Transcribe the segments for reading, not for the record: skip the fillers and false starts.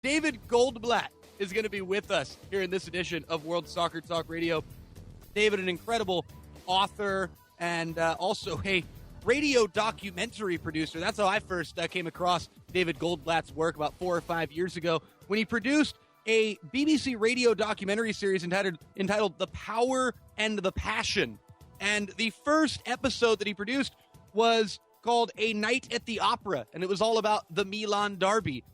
David Goldblatt is going to be with us here in this edition of World Soccer Talk Radio. David, an incredible author and also a radio documentary producer. That's how I first came across David Goldblatt's work about 4 or 5 years ago when he produced a BBC radio documentary series entitled The Power and the Passion. And the first episode that he produced was called A Night at the Opera, and it was all about the Milan Derby.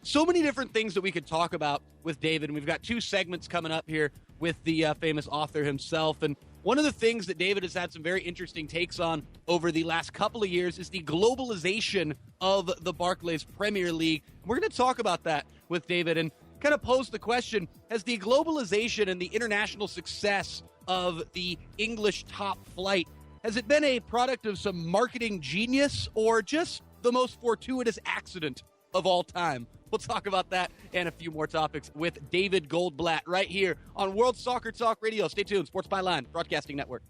So many different things that we could talk about with David, and we've got 2 segments coming up here with the famous author himself. And one of the things that David has had some very interesting takes on over the last couple of years is the globalization of the Barclays Premier League. We're going to talk about that with David and kind of pose the question, has the globalization and the international success of the English top flight, has it been a product of some marketing genius or just the most fortuitous accident of all time? We'll talk about that and a few more topics with David Goldblatt right here on World Soccer Talk Radio. Stay tuned. Sports Byline Broadcasting Network.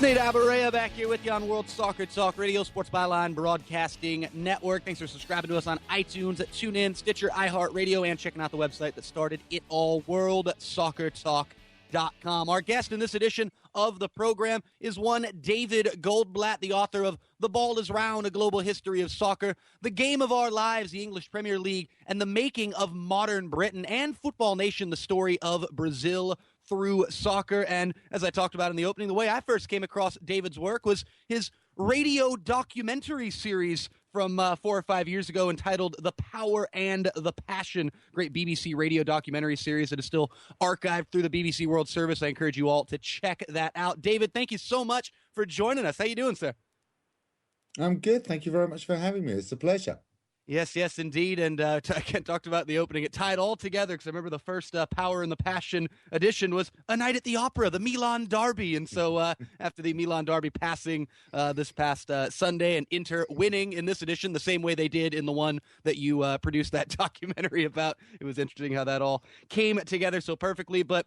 Nate Abarea back here with you on World Soccer Talk Radio, Sports Byline Broadcasting Network. Thanks for subscribing to us on iTunes, TuneIn, Stitcher, iHeartRadio, and checking out the website that started it all, worldsoccertalk.com. Our guest in this edition of the program is one David Goldblatt, the author of The Ball is Round, A Global History of Soccer, The Game of Our Lives, the English Premier League, and the Making of Modern Britain, and Football Nation, the story of Brazil through soccer. And as I talked about in the opening, the way I first came across David's work was his radio documentary series from 4 or 5 years ago entitled The Power and the Passion. Great BBC radio documentary series that is still archived through the BBC World Service. I encourage you all to check that out. David, thank you so much for joining us. How you doing, sir? I'm good. Thank you very much for having me. It's a pleasure. Yes, indeed. And I talked about the opening. It tied all together because I remember the first Power and the Passion edition was A Night at the Opera, the Milan Derby. And so after the Milan Derby passing this past Sunday and Inter winning in this edition the same way they did in the one that you produced that documentary about, it was interesting how that all came together so perfectly. But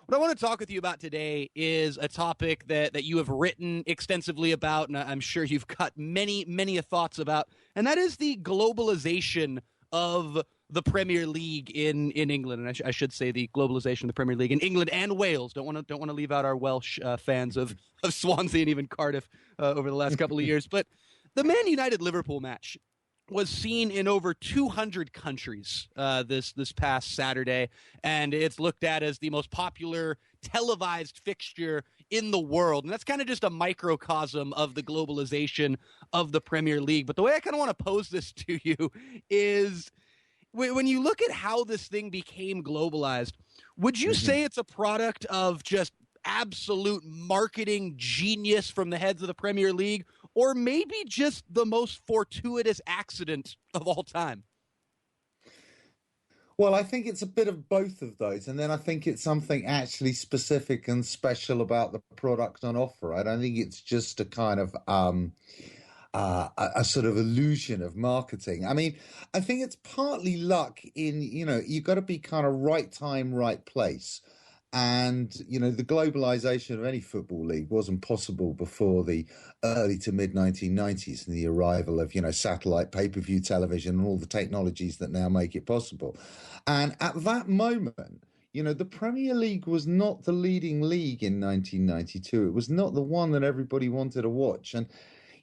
what I want to talk with you about today is a topic that you have written extensively about, and I'm sure you've got many thoughts about, and that is the globalization of the Premier League in England, and I should say the globalization of the Premier League in England and Wales. Don't want to leave out our Welsh fans of Swansea and even Cardiff over the last couple of years, but the Man United Liverpool match was seen in over 200 countries this past Saturday, and it's looked at as the most popular televised fixture in the world. And that's kind of just a microcosm of the globalization of the Premier League. But the way I kind of want to pose this to you is when you look at how this thing became globalized, would you say it's a product of just absolute marketing genius from the heads of the Premier League, or maybe just the most fortuitous accident of all time? Well, I think it's a bit of both of those. And then I think it's something actually specific and special about the product on offer. I don't think it's just a kind of a sort of illusion of marketing. I mean, I think it's partly luck in, you've got to be kind of right time, right place. And, the globalization of any football league wasn't possible before the early to mid 1990s and the arrival of, satellite pay-per-view television and all the technologies that now make it possible. And at that moment, the Premier League was not the leading league in 1992. It was not the one that everybody wanted to watch. And,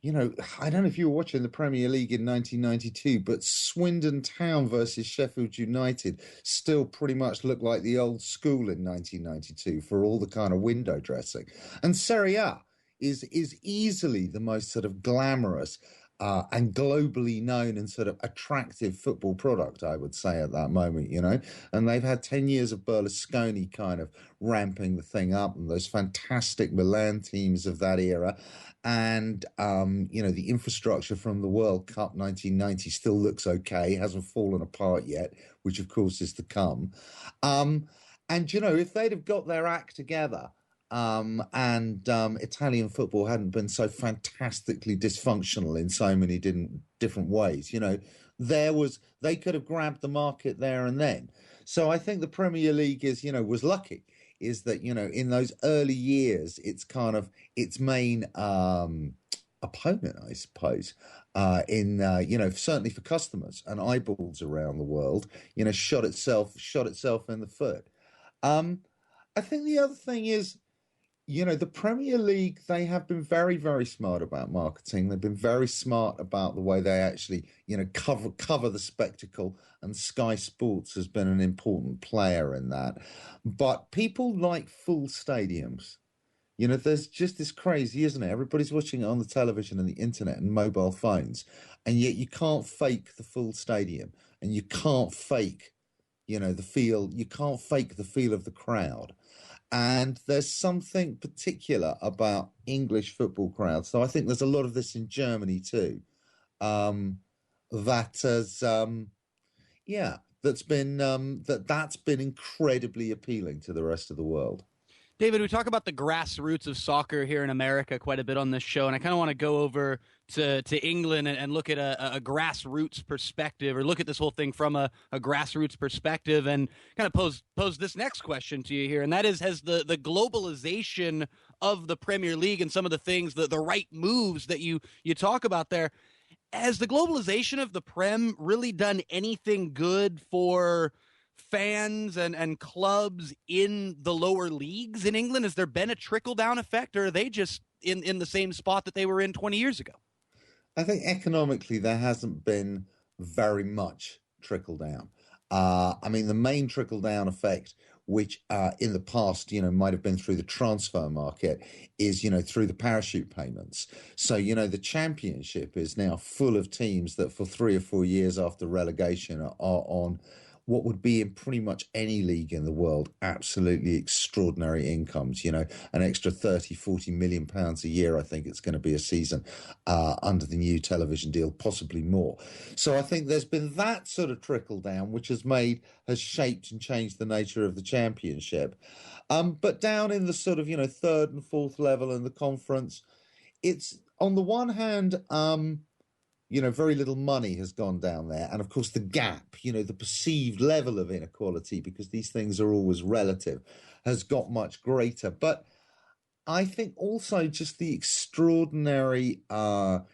I don't know if you were watching the Premier League in 1992, but Swindon Town versus Sheffield United still pretty much looked like the old school in 1992 for all the kind of window dressing. And Serie A is easily the most sort of glamorous and globally known and sort of attractive football product, I would say, at that moment, And they've had 10 years of Berlusconi kind of ramping the thing up and those fantastic Milan teams of that era. And, the infrastructure from the World Cup 1990 still looks okay, hasn't fallen apart yet, which, of course, is to come. If they'd have got their act together and Italian football hadn't been so fantastically dysfunctional in so many different ways, they could have grabbed the market there and then. So I think the Premier League was lucky. Is that, in those early years, it's kind of its main opponent, I suppose. Certainly for customers and eyeballs around the world, shot itself in the foot. Um, I think the other thing is, the Premier League, they have been very, very smart about marketing. They've been very smart about the way they actually, cover the spectacle, and Sky Sports has been an important player in that. But people like full stadiums. There's just this crazy, isn't it? Everybody's watching it on the television and the internet and mobile phones, and yet you can't fake the full stadium, and you can't fake, the feel. You can't fake the feel of the crowd. And there's something particular about English football crowds. So I think there's a lot of this in Germany too. Um, that has, yeah, that's been incredibly appealing to the rest of the world. David, we talk about the grassroots of soccer here in America quite a bit on this show, and I kind of want to go over to England and look at a grassroots perspective, or look at this whole thing from a grassroots perspective, and kind of pose this next question to you here, and that is, has the globalization of the Premier League and some of the things, the right moves that you talk about there, has the globalization of the Prem really done anything good for fans and clubs in the lower leagues in England? Has there been a trickle-down effect, or are they just in the same spot that they were in 20 years ago? I think economically there hasn't been very much trickle down. I mean, the main trickle down effect, which in the past, might have been through the transfer market, is, through the parachute payments. So, the championship is now full of teams that for 3 or 4 years after relegation are on what would be in pretty much any league in the world absolutely extraordinary incomes, an extra 30, 40 million pounds a year. I think it's going to be a season under the new television deal, possibly more. So I think there's been that sort of trickle down, which has shaped and changed the nature of the championship. But down in the sort of, third and fourth level in the conference, it's on the one hand, very little money has gone down there. And of course, the gap, the perceived level of inequality, because these things are always relative, has got much greater. But I think also just the extraordinary kind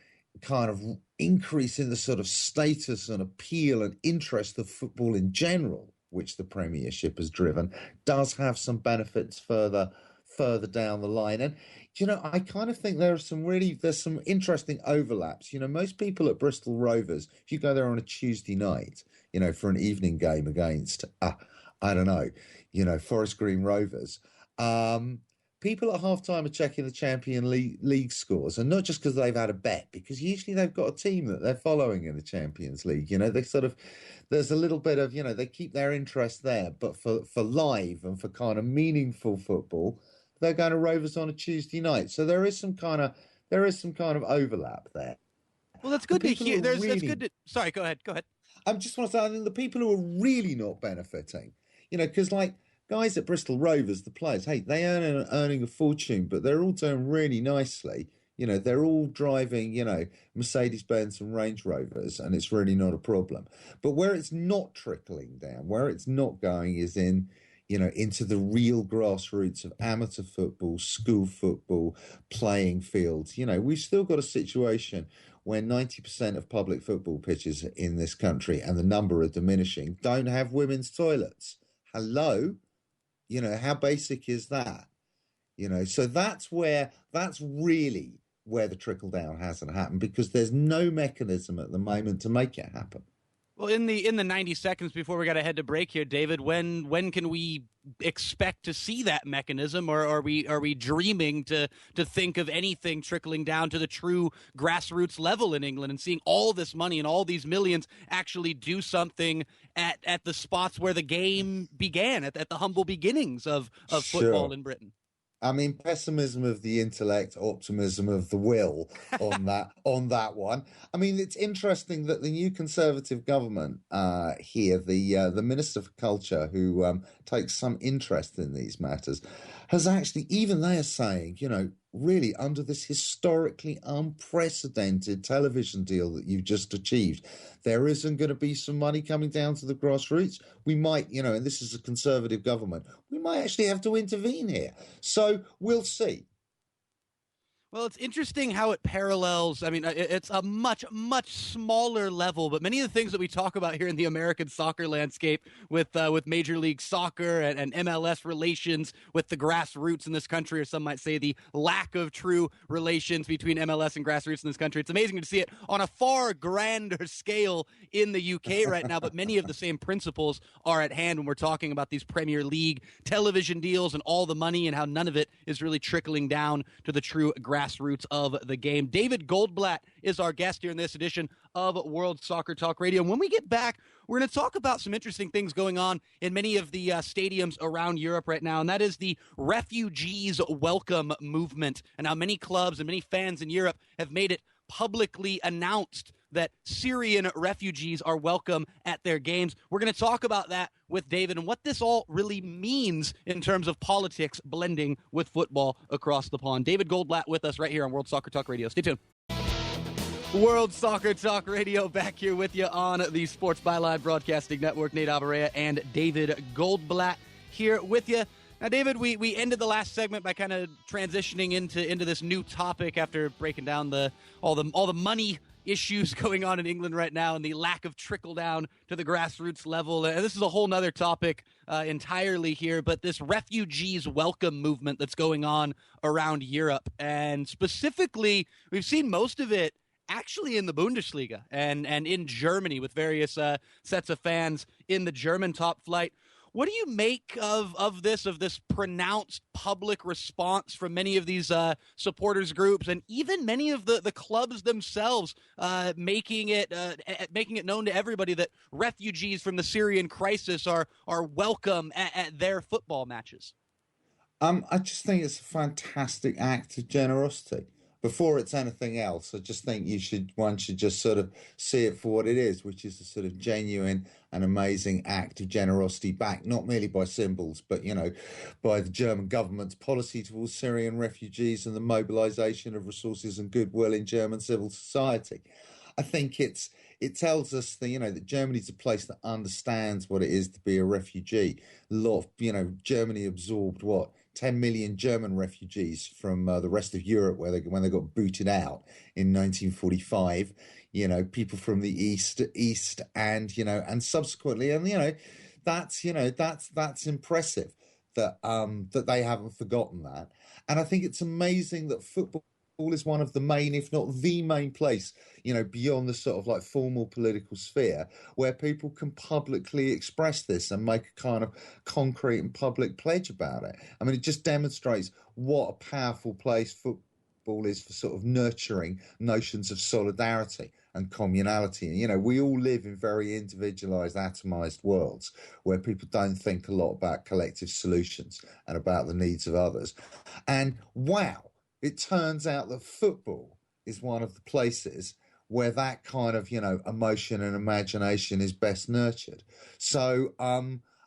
of increase in the sort of status and appeal and interest of football in general, which the Premiership has driven, does have some benefits further down the line. And I kind of think there's some interesting overlaps. Most people at Bristol Rovers, if you go there on a Tuesday night, for an evening game against, I don't know, Forest Green Rovers, people at halftime are checking the League scores, and not just because they've had a bet, because usually they've got a team that they're following in the Champions League. They sort of, there's a little bit of, they keep their interest there, but for live and for kind of meaningful football, they're going to Rovers on a Tuesday night. So there is some kind of overlap there. Well, that's good to hear. That's good to. Sorry, go ahead. I just want to say, I think the people who are really not benefiting, because like guys at Bristol Rovers, the players, hey, they earning a fortune, but they're all doing really nicely. They're all driving, Mercedes-Benz and Range Rovers, and it's really not a problem. But where it's not trickling down, where it's not going, is into the real grassroots of amateur football, school football, playing fields. We've still got a situation where 90% of public football pitches in this country, and the number are diminishing, don't have women's toilets. Hello? How basic is that? So that's really where the trickle down hasn't happened, because there's no mechanism at the moment to make it happen. Well, in the 90 seconds before we got to head to break here, David, when can we expect to see that mechanism, or are we dreaming to think of anything trickling down to the true grassroots level in England, and seeing all this money and all these millions actually do something at the spots where the game began, at the humble beginnings of football in Britain? I mean, pessimism of the intellect, optimism of the will on that one. I mean, it's interesting that the new Conservative government here, the Minister for Culture, who takes some interest in these matters, has actually, even they are saying, really under this historically unprecedented television deal that you've just achieved, there isn't going to be some money coming down to the grassroots. We might, and this is a Conservative government, we might actually have to intervene here. So we'll see. Well, it's interesting how it parallels. I mean, it's a much, much smaller level, but many of the things that we talk about here in the American soccer landscape with Major League Soccer and MLS relations with the grassroots in this country, or some might say the lack of true relations between MLS and grassroots in this country. It's amazing to see it on a far grander scale in the UK right now, but many of the same principles are at hand when we're talking about these Premier League television deals and all the money and how none of it is really trickling down to the true grassroots of the game. David Goldblatt is our guest here in this edition of World Soccer Talk Radio. And when we get back, we're going to talk about some interesting things going on in many of the stadiums around Europe right now, and that is the refugees welcome movement, and how many clubs and many fans in Europe have made it publicly announced that Syrian refugees are welcome at their games. We're going to talk about that with David and what this all really means in terms of politics blending with football across the pond. David Goldblatt with us right here on World Soccer Talk Radio. Stay tuned. World Soccer Talk Radio back here with you on the Sports Byline Broadcasting Network. Nate Alvarea and David Goldblatt here with you. Now, David, we ended the last segment by kind of transitioning into this new topic after breaking down all the money issues going on in England right now and the lack of trickle down to the grassroots level. And this is a whole nother topic entirely here, but this refugees welcome movement that's going on around Europe. And specifically, we've seen most of it actually in the Bundesliga and in Germany with various sets of fans in the German top flight. What do you make of this pronounced public response from many of these supporters groups and even many of the clubs themselves making it known to everybody that refugees from the Syrian crisis are welcome at their football matches? I just think it's a fantastic act of generosity. Before it's anything else, I just think one should just sort of see it for what it is, which is a sort of genuine and amazing act of generosity, backed not merely by symbols, but, by the German government's policy towards Syrian refugees and the mobilization of resources and goodwill in German civil society. I think it tells us that Germany's a place that understands what it is to be a refugee. A lot of, Germany absorbed 10 million German refugees from the rest of Europe when they got booted out in 1945. People from the east, and subsequently, and that's impressive that they haven't forgotten that. And I think it's amazing that football is one of the main, if not the main place, beyond the sort of like formal political sphere, where people can publicly express this and make a kind of concrete and public pledge about it. I mean, it just demonstrates what a powerful place football is for sort of nurturing notions of solidarity and communality. And, we all live in very individualized, atomized worlds where people don't think a lot about collective solutions and about the needs of others. And wow, it turns out that football is one of the places where that kind of, emotion and imagination is best nurtured. So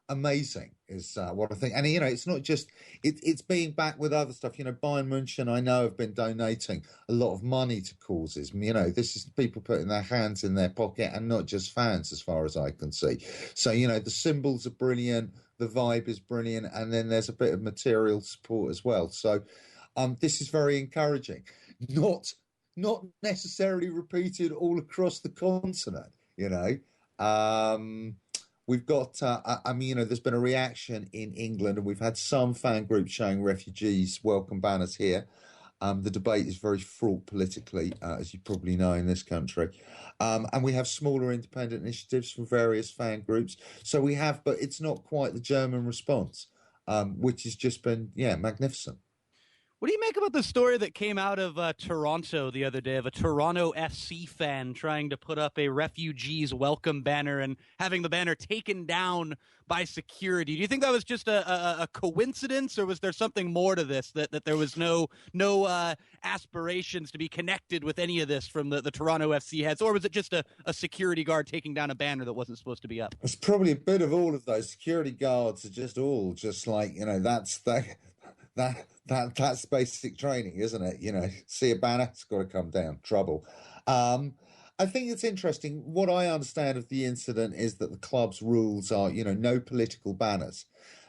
amazing is what I think. And, it's not just, it's being backed with other stuff. Bayern München, I know, have been donating a lot of money to causes. This is people putting their hands in their pocket and not just fans, as far as I can see. So, the symbols are brilliant, the vibe is brilliant, and then there's a bit of material support as well. So, this is very encouraging. Not necessarily repeated all across the continent. We've got. There's been a reaction in England, and we've had some fan groups showing refugees welcome banners here. The debate is very fraught politically, as you probably know, in this country. And we have smaller independent initiatives from various fan groups. So we have, but it's not quite the German response, which has just been, magnificent. What do you make about the story that came out of Toronto the other day of a Toronto FC fan trying to put up a refugees welcome banner and having the banner taken down by security? Do you think that was just a coincidence, or was there something more to this, that there was no aspirations to be connected with any of this from the Toronto FC heads, or was it just a security guard taking down a banner that wasn't supposed to be up? It's probably a bit of all of those. Security guards are just like, that's basic training, isn't it? See a banner, it's got to come down. Trouble. I think it's interesting. What I understand of the incident is that the club's rules are, no political banners.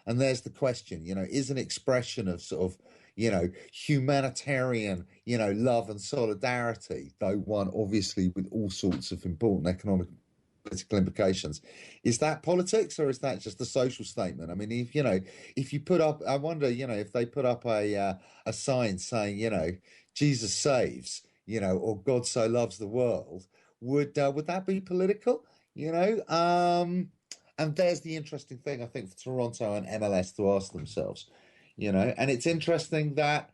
And there's the question, is an expression of sort of, humanitarian, love and solidarity, though one obviously with all sorts of important economic political implications. Is that politics or is that just a social statement? I mean, if you put up, I wonder, if they put up a sign saying, Jesus saves, or God so loves the world, would that be political? And there's the interesting thing, I think, for Toronto and MLS to ask themselves, and it's interesting that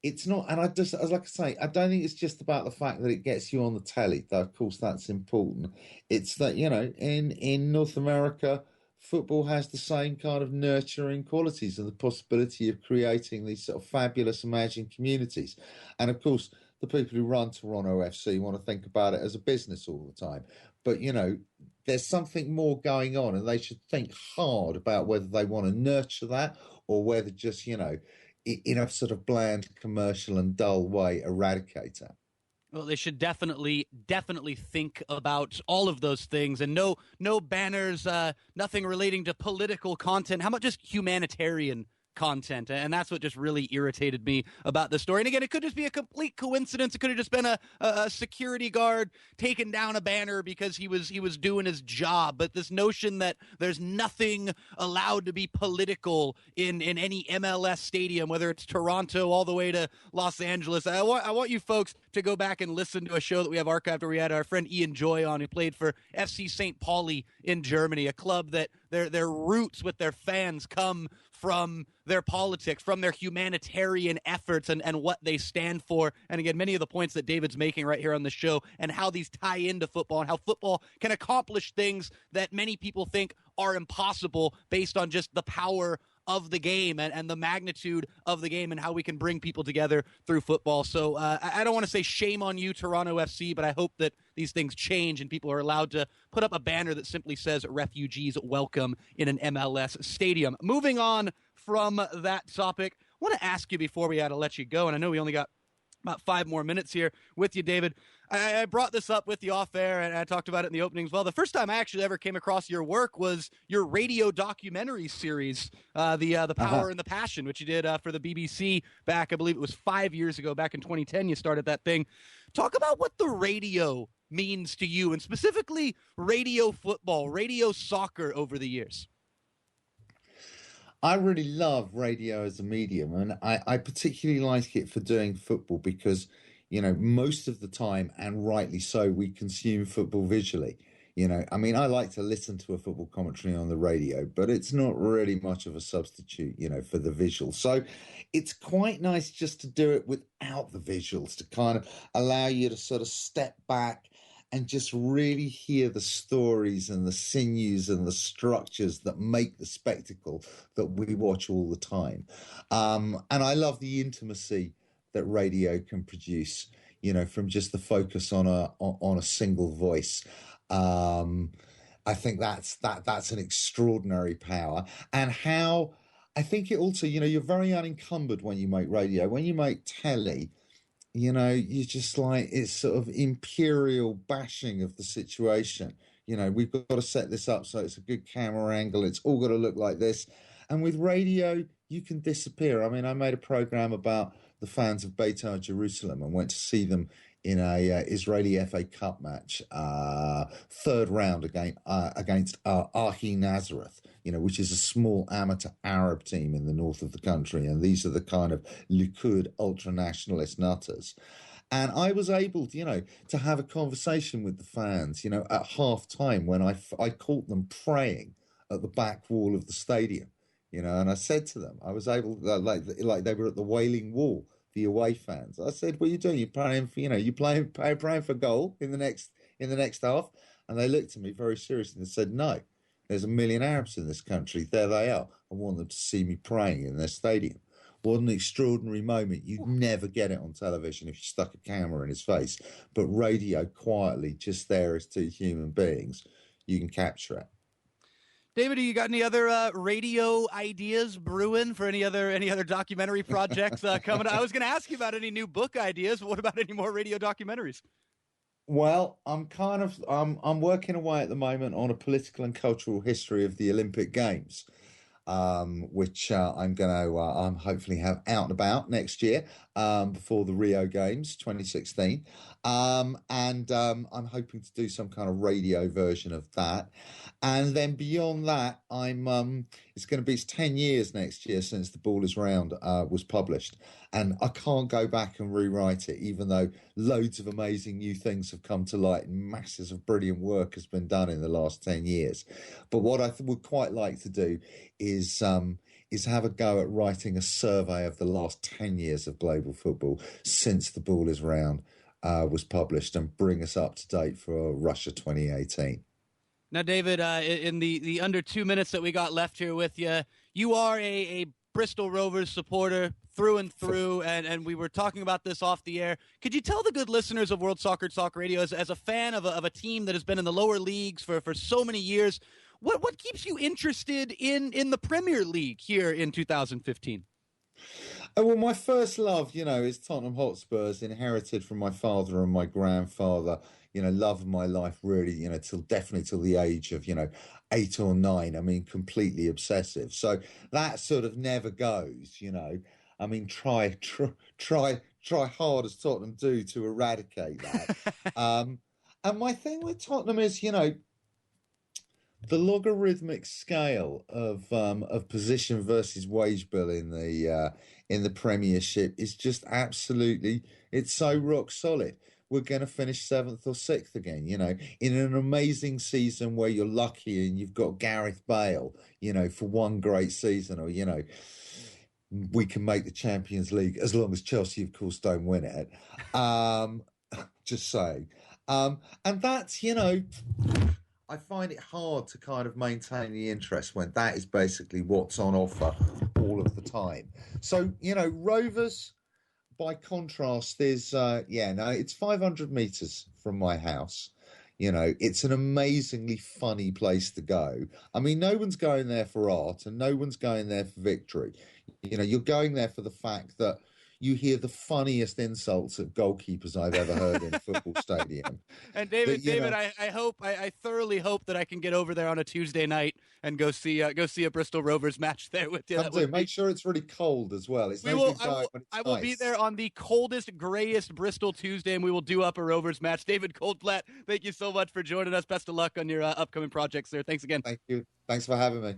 it's not, and as like I say, I don't think it's just about the fact that it gets you on the telly, though of course that's important. It's that, in North America, football has the same kind of nurturing qualities and the possibility of creating these sort of fabulous imagined communities. And of course, the people who run Toronto FC want to think about it as a business all the time. But, there's something more going on, and they should think hard about whether they want to nurture that or whether just, in a sort of bland, commercial and dull way, eradicate that. Well, they should definitely think about all of those things, and no banners, nothing relating to political content. How about just humanitarian content? And that's what just really irritated me about the story. And again, it could just be a complete coincidence. It could have just been a security guard taking down a banner because he was doing his job. But this notion that there's nothing allowed to be political in any MLS stadium, whether it's Toronto all the way to Los Angeles. I want you folks to go back and listen to a show that we have archived where we had our friend Ian Joy on, who played for FC St. Pauli in Germany, a club that their roots with their fans come from their politics, from their humanitarian efforts and what they stand for. And again, many of the points that David's making right here on the show and how these tie into football and how football can accomplish things that many people think are impossible based on just the power of the game and the magnitude of the game and how we can bring people together through football. So I don't want to say shame on you, Toronto FC, but I hope that these things change and people are allowed to put up a banner that simply says refugees welcome in an MLS stadium. Moving on from that topic, I want to ask you before we had to let you go, and I know we only got about 5 more minutes here with you, David. I brought this up with you off air, and I talked about it in the opening as well. The first time I actually ever came across your work was your radio documentary series, the Power and the Passion, which you did for the BBC back, I believe it was 5 years ago, back in 2010 you started that thing. Talk about what the radio means to you, and specifically radio football, radio soccer over the years. I really love radio as a medium, and I particularly like it for doing football because, most of the time, and rightly so, we consume football visually. I mean, I like to listen to a football commentary on the radio, but it's not really much of a substitute, for the visual. So it's quite nice just to do it without the visuals, to kind of allow you to sort of step back and just really hear the stories and the sinews and the structures that make the spectacle that we watch all the time. And I love the intimacy that radio can produce, from just the focus on a single voice. I think that's an extraordinary power. And how I think it also, you're very unencumbered when you make radio. When you make telly, you just like, it's sort of imperial bashing of the situation. We've got to set this up so it's a good camera angle. It's all got to look like this. And with radio, you can disappear. I mean, I made a program about the fans of Beitar Jerusalem and went to see them in a Israeli FA Cup match, third round against Ahi Nazareth, which is a small amateur Arab team in the north of the country. And these are the kind of Likud ultra-nationalist nutters. And I was able to, to have a conversation with the fans, at half time when I caught them praying at the back wall of the stadium, and I said to them, I was able, like they were at the Wailing Wall, the away fans. I said, "What are you doing? You're praying for, praying for goal in the next half." And they looked at me very seriously and said, "No, there's a million Arabs in this country. There they are. I want them to see me praying in their stadium." What an extraordinary moment. You'd never get it on television if you stuck a camera in his face. But radio, quietly, just there as two human beings, you can capture it. David, you got any other radio ideas brewing for any other documentary projects coming up? I was going to ask you about any new book ideas. But what about any more radio documentaries? Well, I'm working away at the moment on a political and cultural history of the Olympic Games. which I'm going to hopefully have out and about next year before the Rio Games 2016. I'm hoping to do some kind of radio version of that. And then beyond that, it's going to be 10 years next year since The Ball Is Round was published. And I can't go back and rewrite it, even though loads of amazing new things have come to light and masses of brilliant work has been done in the last 10 years. But what I would quite like to do is have a go at writing a survey of the last 10 years of global football since The Ball Is Round was published and bring us up to date for Russia 2018. Now, David, in the under 2 minutes that we got left here with you, you are a Bristol Rovers supporter through and through, and we were talking about this off the air. Could you tell the good listeners of World Soccer Talk Radio, as a fan of a team that has been in the lower leagues for so many years, what keeps you interested in the Premier League here in 2015? Oh, well, my first love, is Tottenham Hotspurs, inherited from my father and my grandfather. Love of my life, really, definitely till the age of, 8 or 9. I mean, completely obsessive. So that sort of never goes, I mean, try hard as Tottenham do to eradicate that. And my thing with Tottenham is, the logarithmic scale of position versus wage bill in the Premiership is just absolutely, it's so rock solid. We're going to finish 7th or 6th again, in an amazing season where you're lucky and you've got Gareth Bale, for one great season, or, we can make the Champions League as long as Chelsea, of course, don't win it. Just saying. And that's, I find it hard to kind of maintain the interest when that is basically what's on offer all of the time. So, Rovers, by contrast, is, it's 500 meters from my house. It's an amazingly funny place to go. I mean, no one's going there for art and no one's going there for victory. You're going there for the fact that you hear the funniest insults at goalkeepers I've ever heard in a football stadium. And David, I thoroughly hope that I can get over there on a Tuesday night and go see a Bristol Rovers match there with you. Make sure it's really cold as well. I will be there on the coldest, grayest Bristol Tuesday, and we will do up a Rovers match. David Goldblatt, thank you so much for joining us. Best of luck on your upcoming projects there. Thanks again. Thank you. Thanks for having me.